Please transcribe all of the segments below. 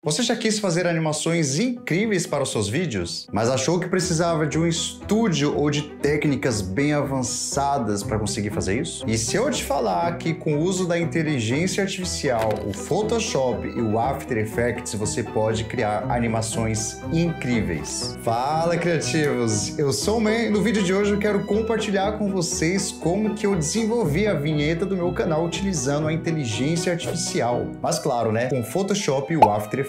Você já quis fazer animações incríveis para os seus vídeos, mas achou que precisava de um estúdio ou de técnicas bem avançadas para conseguir fazer isso? E se eu te falar que com o uso da inteligência artificial, o Photoshop e o After Effects você pode criar animações incríveis? Fala, criativos! Eu sou o Man e no vídeo de hoje eu quero compartilhar com vocês como que eu desenvolvi a vinheta do meu canal utilizando a inteligência artificial. Mas claro, né? Com o Photoshop e o After Effects.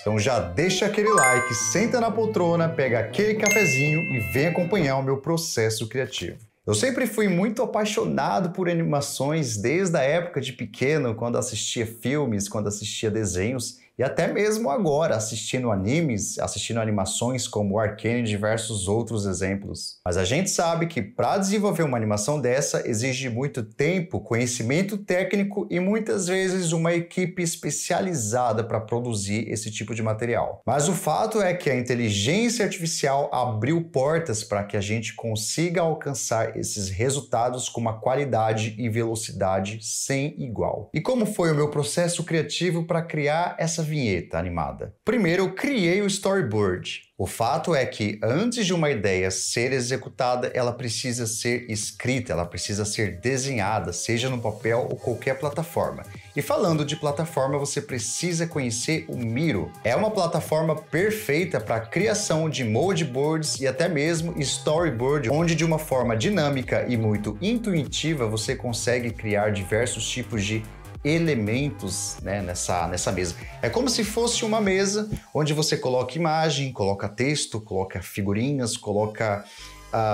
Então já deixa aquele like, senta na poltrona, pega aquele cafezinho e vem acompanhar o meu processo criativo. Eu sempre fui muito apaixonado por animações desde a época de pequeno, quando assistia filmes, quando assistia desenhos e até mesmo agora assistindo animes, assistindo animações como Arcane e diversos outros exemplos. Mas a gente sabe que para desenvolver uma animação dessa exige muito tempo, conhecimento técnico e muitas vezes uma equipe especializada para produzir esse tipo de material. Mas o fato é que a inteligência artificial abriu portas para que a gente consiga alcançar esses resultados com uma qualidade e velocidade sem igual. E como foi o meu processo criativo para criar essa vinheta animada? Primeiro, eu criei o storyboard. O fato é que antes de uma ideia ser executada, ela precisa ser escrita, ela precisa ser desenhada, seja no papel ou qualquer plataforma. E falando de plataforma, você precisa conhecer o Miro. É uma plataforma perfeita para a criação de moodboards e até mesmo storyboard, onde de uma forma dinâmica e muito intuitiva você consegue criar diversos tipos de elementos, né, nessa mesa. É como se fosse uma mesa onde você coloca imagem, coloca texto, coloca figurinhas, coloca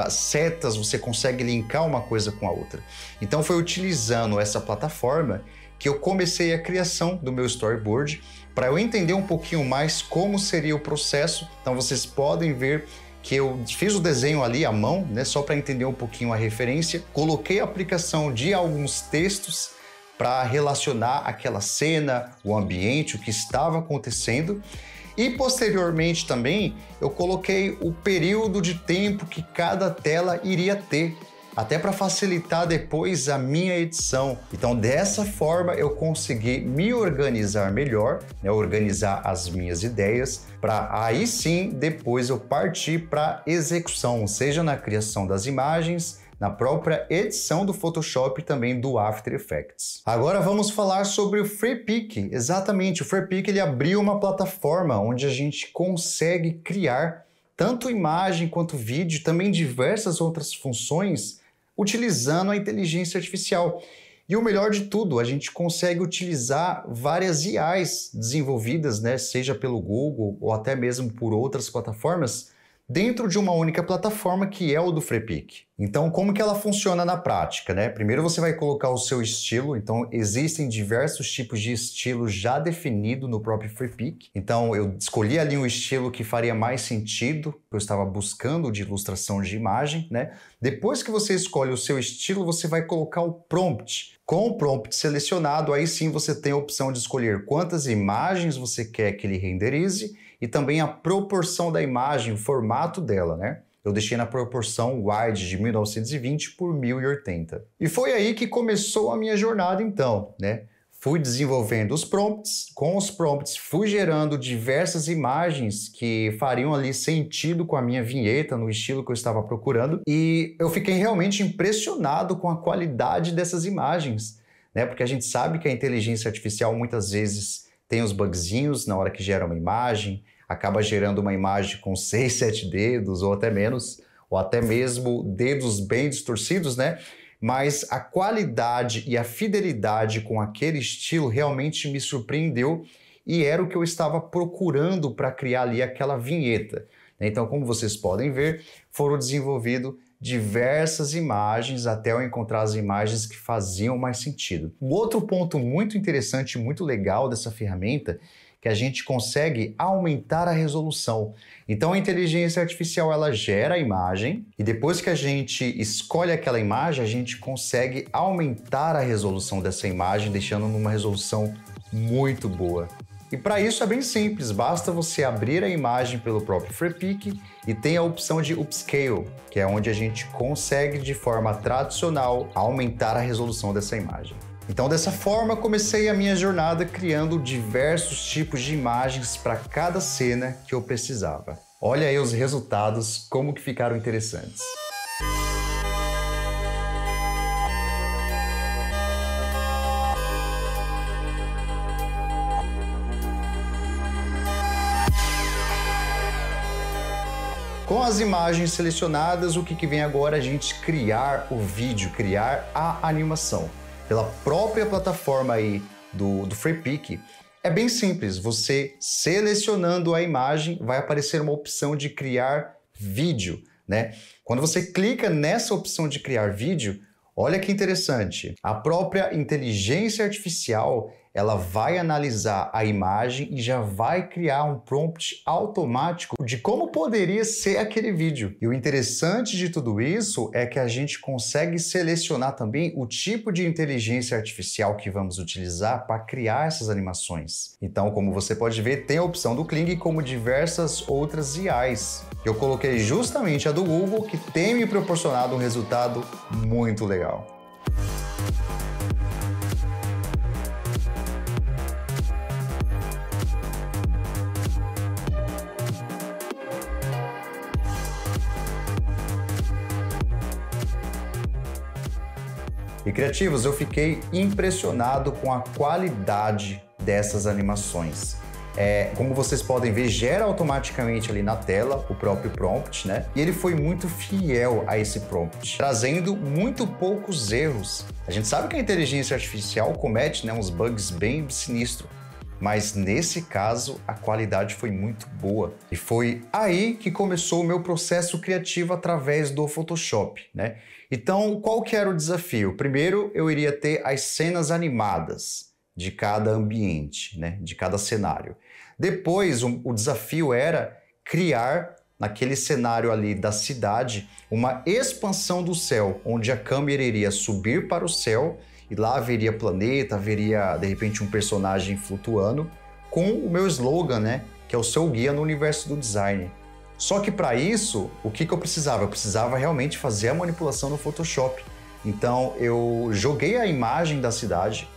setas, você consegue linkar uma coisa com a outra. Então foi utilizando essa plataforma que eu comecei a criação do meu storyboard para eu entender um pouquinho mais como seria o processo. Então vocês podem ver que eu fiz o desenho ali à mão, né, só para entender um pouquinho a referência. Coloquei a aplicação de alguns textos para relacionar aquela cena, o ambiente, o que estava acontecendo. E posteriormente também eu coloquei o período de tempo que cada tela iria ter, até para facilitar depois a minha edição. Então dessa forma eu consegui me organizar melhor, né, organizar as minhas ideias, para aí sim depois eu partir para execução, seja na criação das imagens, na própria edição do Photoshop e também do After Effects. Agora vamos falar sobre o Freepik. Exatamente, o Freepik ele abriu uma plataforma onde a gente consegue criar tanto imagem quanto vídeo, também diversas outras funções utilizando a inteligência artificial. E o melhor de tudo, a gente consegue utilizar várias IAs desenvolvidas, né, seja pelo Google ou até mesmo por outras plataformas, dentro de uma única plataforma que é o do Freepik. Então, como que ela funciona na prática, né? Primeiro você vai colocar o seu estilo, então existem diversos tipos de estilo já definido no próprio Freepik. Então, eu escolhi ali um estilo que faria mais sentido, que eu estava buscando de ilustração de imagem, né? Depois que você escolhe o seu estilo, você vai colocar o prompt. Com o prompt selecionado, aí sim você tem a opção de escolher quantas imagens você quer que ele renderize e também a proporção da imagem, o formato dela, né? Eu deixei na proporção wide de 1920 por 1080. E foi aí que começou a minha jornada então, né? Fui desenvolvendo os prompts, com os prompts fui gerando diversas imagens que fariam ali sentido com a minha vinheta, no estilo que eu estava procurando, e eu fiquei realmente impressionado com a qualidade dessas imagens, né? Porque a gente sabe que a inteligência artificial muitas vezes tem os bugzinhos na hora que gera uma imagem, acaba gerando uma imagem com 6, 7 dedos ou até menos, ou até mesmo dedos bem distorcidos, né? Mas a qualidade e a fidelidade com aquele estilo realmente me surpreendeu e era o que eu estava procurando para criar ali aquela vinheta. Então, como vocês podem ver, foram desenvolvidas diversas imagens até eu encontrar as imagens que faziam mais sentido. Um outro ponto muito interessante e muito legal dessa ferramenta que a gente consegue aumentar a resolução. Então a inteligência artificial ela gera a imagem e depois que a gente escolhe aquela imagem, a gente consegue aumentar a resolução dessa imagem, deixando numa resolução muito boa. E para isso é bem simples, basta você abrir a imagem pelo próprio Freepik e tem a opção de Upscale, que é onde a gente consegue de forma tradicional aumentar a resolução dessa imagem. Então, dessa forma, comecei a minha jornada criando diversos tipos de imagens para cada cena que eu precisava. Olha aí os resultados, como que ficaram interessantes. Com as imagens selecionadas, o que vem agora é a gente criar o vídeo, criar a animação. Pela própria plataforma aí do Freepik, é bem simples. Você selecionando a imagem, vai aparecer uma opção de criar vídeo, né? Quando você clica nessa opção de criar vídeo, olha que interessante. A própria inteligência artificial, ela vai analisar a imagem e já vai criar um prompt automático de como poderia ser aquele vídeo. E o interessante de tudo isso é que a gente consegue selecionar também o tipo de inteligência artificial que vamos utilizar para criar essas animações. Então, como você pode ver, tem a opção do Kling como diversas outras IAs. Eu coloquei justamente a do Google, que tem me proporcionado um resultado muito legal. E criativos, eu fiquei impressionado com a qualidade dessas animações. Como vocês podem ver, gera automaticamente ali na tela o próprio prompt, né? E ele foi muito fiel a esse prompt, trazendo muito poucos erros. A gente sabe que a inteligência artificial comete, né, uns bugs bem sinistros, mas nesse caso a qualidade foi muito boa. E foi aí que começou o meu processo criativo através do Photoshop, né? Então, qual que era o desafio? Primeiro, eu iria ter as cenas animadas de cada ambiente, né? De cada cenário. Depois, o desafio era criar, naquele cenário ali da cidade, uma expansão do céu, onde a câmera iria subir para o céu e lá haveria planeta, haveria, de repente, um personagem flutuando, com o meu slogan, né? Que é o seu guia no universo do design. Só que para isso, o que eu precisava? Eu precisava realmente fazer a manipulação no Photoshop. Então eu joguei a imagem da cidade,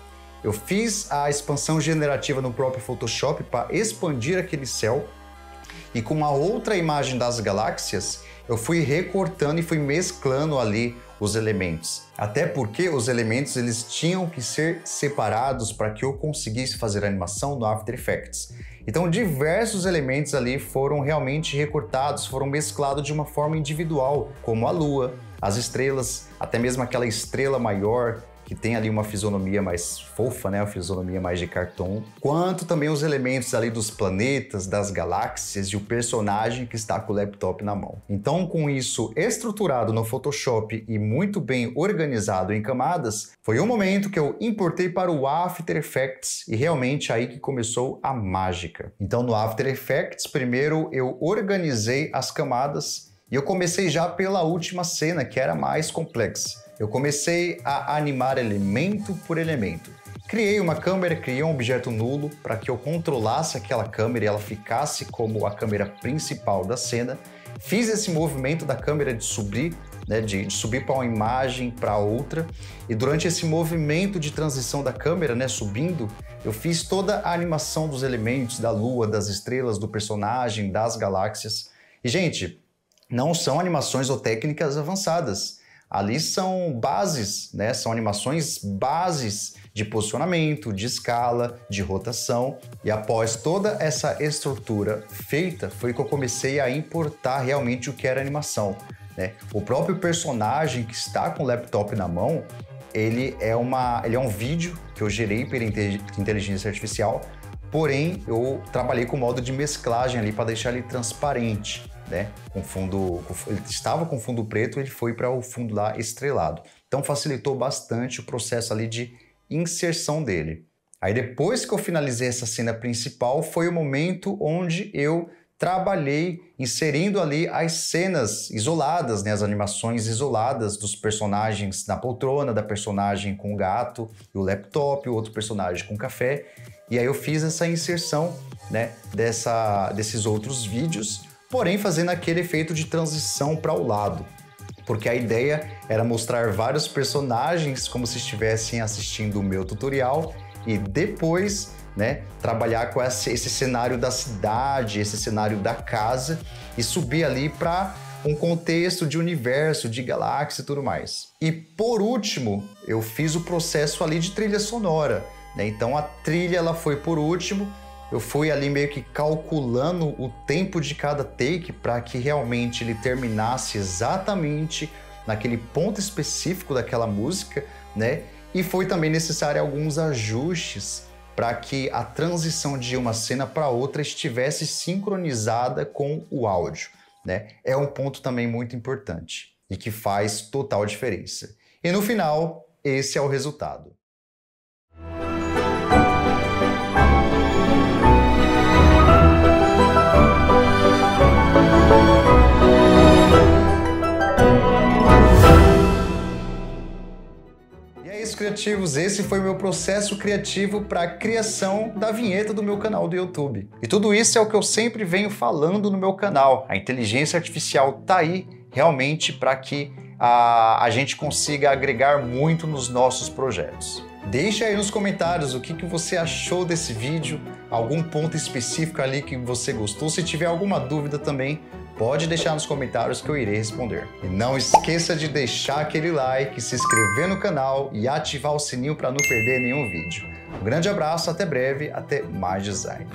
eu fiz a expansão generativa no próprio Photoshop para expandir aquele céu e com uma outra imagem das galáxias, eu fui recortando e fui mesclando ali os elementos. Até porque os elementos eles tinham que ser separados para que eu conseguisse fazer a animação no After Effects. Então diversos elementos ali foram realmente recortados, foram mesclados de uma forma individual, como a lua, as estrelas, até mesmo aquela estrela maior que tem ali uma fisionomia mais fofa, né, uma fisionomia mais de cartão, quanto também os elementos ali dos planetas, das galáxias e o personagem que está com o laptop na mão. Então, com isso estruturado no Photoshop e muito bem organizado em camadas, foi um momento que eu importei para o After Effects e realmente aí que começou a mágica. Então, no After Effects, primeiro eu organizei as camadas e eu comecei já pela última cena, que era mais complexa. Eu comecei a animar elemento por elemento. Criei uma câmera, criei um objeto nulo para que eu controlasse aquela câmera e ela ficasse como a câmera principal da cena. Fiz esse movimento da câmera de subir, né, de subir para uma imagem para outra. E durante esse movimento de transição da câmera, né, subindo, eu fiz toda a animação dos elementos, da lua, das estrelas, do personagem, das galáxias. E, gente, não são animações ou técnicas avançadas. Ali são bases, né? São animações bases de posicionamento, de escala, de rotação. E após toda essa estrutura feita, foi que eu comecei a importar realmente o que era animação, né? O próprio personagem que está com o laptop na mão, ele é um vídeo que eu gerei pela inteligência artificial, porém eu trabalhei com o modo de mesclagem ali para deixar ele transparente, né? Ele estava com fundo preto, ele foi para o fundo lá estrelado. Então facilitou bastante o processo ali de inserção dele. Aí depois que eu finalizei essa cena principal, foi o momento onde eu trabalhei inserindo ali as cenas isoladas, né? As animações isoladas dos personagens na poltrona, da personagem com o gato e o laptop, o outro personagem com o café. E aí eu fiz essa inserção, né, desses outros vídeos, porém fazendo aquele efeito de transição para o lado. porque a ideia era mostrar vários personagens como se estivessem assistindo o meu tutorial e depois, né, trabalhar com esse cenário da cidade, esse cenário da casa e subir ali para um contexto de universo, de galáxia e tudo mais. E por último, eu fiz o processo ali de trilha sonora, né? Então a trilha ela foi por último, eu fui ali meio que calculando o tempo de cada take para que realmente ele terminasse exatamente naquele ponto específico daquela música, né? E foi também necessário alguns ajustes para que a transição de uma cena para outra estivesse sincronizada com o áudio, né? É um ponto também muito importante e que faz total diferença. E no final, esse é o resultado. Criativos, esse foi o meu processo criativo para a criação da vinheta do meu canal do YouTube. E tudo isso é o que eu sempre venho falando no meu canal. A inteligência artificial tá aí realmente para que a gente consiga agregar muito nos nossos projetos. Deixa aí nos comentários o que você achou desse vídeo, algum ponto específico ali que você gostou. Se tiver alguma dúvida também, pode deixar nos comentários que eu irei responder. E não esqueça de deixar aquele like, se inscrever no canal e ativar o sininho para não perder nenhum vídeo. Um grande abraço, até breve, até mais design.